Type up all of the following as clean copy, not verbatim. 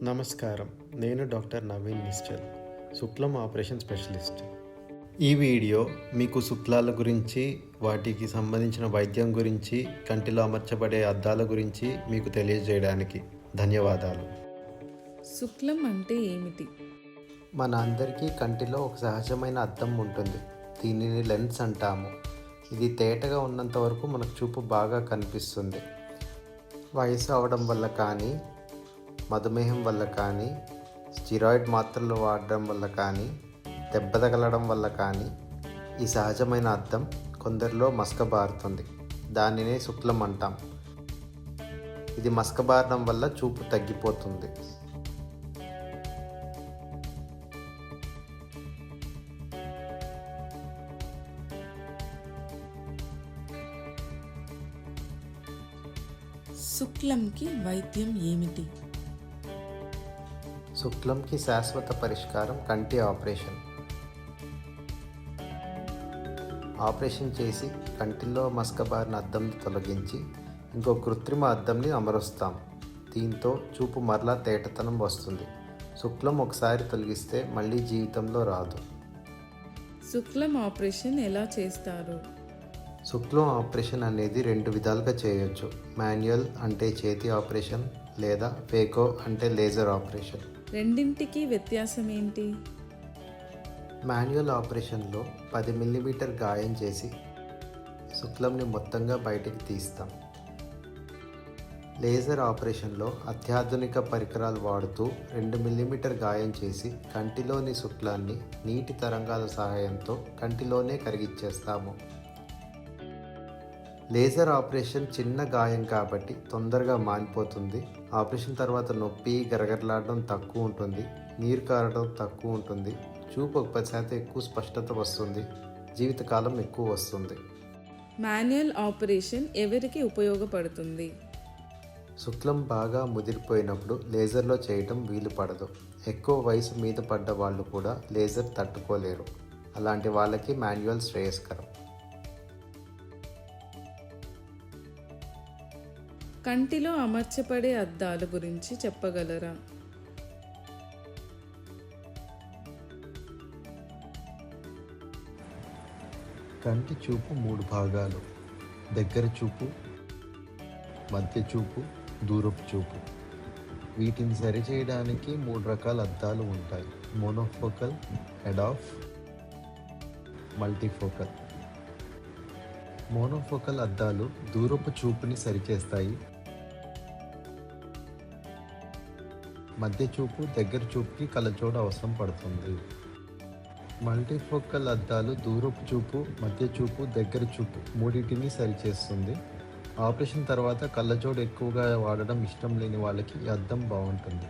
నమస్కారం. నేను డాక్టర్ నవీన్ నిశ్చల్, శుక్లం ఆపరేషన్ స్పెషలిస్ట్. ఈ వీడియో మీకు శుక్లాల గురించి, వాటికి సంబంధించిన వైద్యం గురించి, కంటిలో అమర్చబడే అద్దాల గురించి మీకు తెలియజేయడానికి ధన్యవాదాలు. శుక్లం అంటే ఏమిటి? మన అందరికీ కంటిలో ఒక సహజమైన అద్దం ఉంటుంది. దీనిని లెన్స్ అంటాము. ఇది తేటగా ఉన్నంత వరకు మనకు చూపు బాగా కనిపిస్తుంది. వయసు అవడం వల్ల కానీ, మధుమేహం వల్ల కానీ, స్టిరాయిడ్ మాత్రలు వాడడం వల్ల కానీ, దెబ్బ తగలడం వల్ల కానీ ఈ సహజమైన అద్దం కొందరిలో మసకబారుతుంది. దానినే శుక్లం అంటాం. ఇది మసకబారడం వల్ల చూపు తగ్గిపోతుంది. శుక్లంకి వైద్యం ఏమిటి? శుక్లంకి శాశ్వత పరిష్కారం కంటి ఆపరేషన్. ఆపరేషన్ చేసి కంటిలో మసకబారిన అద్దంని తొలగించి ఇంకో కృత్రిమ అద్దంని అమరుస్తాం. దీంతో చూపు మరలా తేటతనం వస్తుంది. శుక్లం ఒకసారి తొలగిస్తే మళ్ళీ జీవితంలో రాదు. శుక్లం ఆపరేషన్ ఎలా చేస్తారు? శుక్లం ఆపరేషన్ అనేది 2 విధాలుగా చేయొచ్చు. మాన్యువల్ అంటే చేతి ఆపరేషన్, లేదా ఫేకో అంటే లేజర్ ఆపరేషన్. రెండింటికి వ్యత్యాసం ఏంటి? మాన్యువల్ ఆపరేషన్లో 10 మిల్లీమీటర్ గాయం చేసి శుక్లంని మొత్తంగా బయటికి తీస్తాం. లేజర్ ఆపరేషన్లో అత్యాధునిక పరికరాలు వాడుతూ 2 మిల్లీమీటర్ గాయం చేసి కంటిలోని శుక్లాన్ని నీటి తరంగాల సహాయంతో కంటిలోనే కరిగిచ్చేస్తాము. లేజర్ ఆపరేషన్ చిన్న గాయం కాబట్టి తొందరగా మానిపోతుంది. ఆపరేషన్ తర్వాత నొప్పి, గరగరలాడడం తక్కువ ఉంటుంది. నీరు కారడం తక్కువ ఉంటుంది. చూపు 10% ఎక్కువ స్పష్టత వస్తుంది. జీవితకాలం ఎక్కువ వస్తుంది. మాన్యువల్ ఆపరేషన్ ఎవరికి ఉపయోగపడుతుంది? శుక్లం బాగా ముదిరిపోయినప్పుడు లేజర్లో చేయటం వీలు పడదు. ఎక్కువ వయసు మీద పడ్డ వాళ్ళు కూడా లేజర్ తట్టుకోలేరు. అలాంటి వాళ్ళకి మాన్యువల్ శ్రేయస్కరం. కంటిలో అమర్చబడే అద్దాల గురించి చెప్పగలరా? కంటి చూపు 3 భాగాలు: దగ్గర చూపు, మధ్య చూపు, దూరపు చూపు. వీటిని సరిచేయడానికి 3 రకాల అద్దాలు ఉంటాయి: monofocal, head of, multifocal. Monofocal అద్దాలు దూరపు చూపుని సరిచేస్తాయి. మధ్య చూపు, దగ్గర చూపుకి కళ్ళజోడు అవసరం పడుతుంది. మల్టీఫోకల్ అద్దాలు దూరపు చూపు, మధ్య చూపు, దగ్గర చూపు మూడింటిని సరిచేస్తుంది. ఆపరేషన్ తర్వాత కళ్ళజోడు ఎక్కువగా వాడడం ఇష్టం లేని వాళ్ళకి ఈ అద్దం బాగుంటుంది.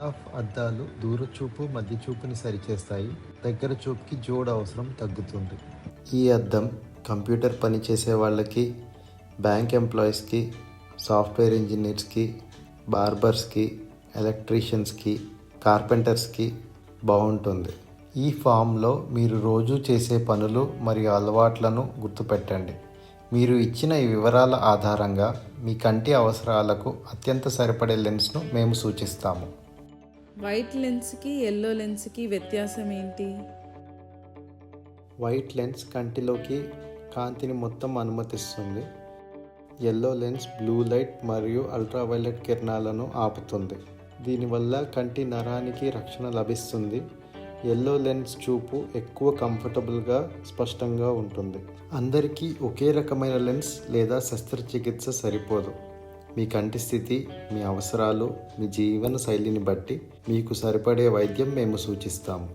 ఆఫ్ అద్దాలు దూర చూపు, మధ్య చూపుని సరిచేస్తాయి. దగ్గర చూపుకి జోడు అవసరం తగ్గుతుంది. ఈ అద్దం కంప్యూటర్ పని చేసే వాళ్ళకి, బ్యాంక్ ఎంప్లాయీస్కి, సాఫ్ట్వేర్ ఇంజనీర్స్కి, బార్బర్స్కి, ఎలక్ట్రీషియన్స్కి, కార్పెంటర్స్కి బాగుంటుంది. ఈ ఫామ్లో మీరు రోజు చేసే పనులు మరియు అలవాట్లను గుర్తుపెట్టండి. మీరు ఇచ్చిన ఈ వివరాల ఆధారంగా మీ కంటి అవసరాలకు అత్యంత సరిపడే లెన్స్ను మేము సూచిస్తాము. వైట్ లెన్స్కి ఎల్లో లెన్స్కి వ్యత్యాసం ఏంటి? వైట్ లెన్స్ కంటిలోకి కాంతిని మొత్తం అనుమతిస్తుంది. ఎల్లో లెన్స్ బ్లూ లైట్ మరియు అల్ట్రావైలెట్ కిరణాలను ఆపుతుంది. దీనివల్ల కంటి నరానికి రక్షణ లభిస్తుంది. ఎల్లో లెన్స్ చూపు ఎక్కువ కంఫర్టబుల్గా, స్పష్టంగా ఉంటుంది. అందరికీ ఒకే రకమైన లెన్స్ లేదా శస్త్రచికిత్స సరిపోదు. మీ కంటి స్థితి, మీ అవసరాలు, మీ జీవన శైలిని బట్టి మీకు సరిపడే వైద్యం మేము సూచిస్తాము.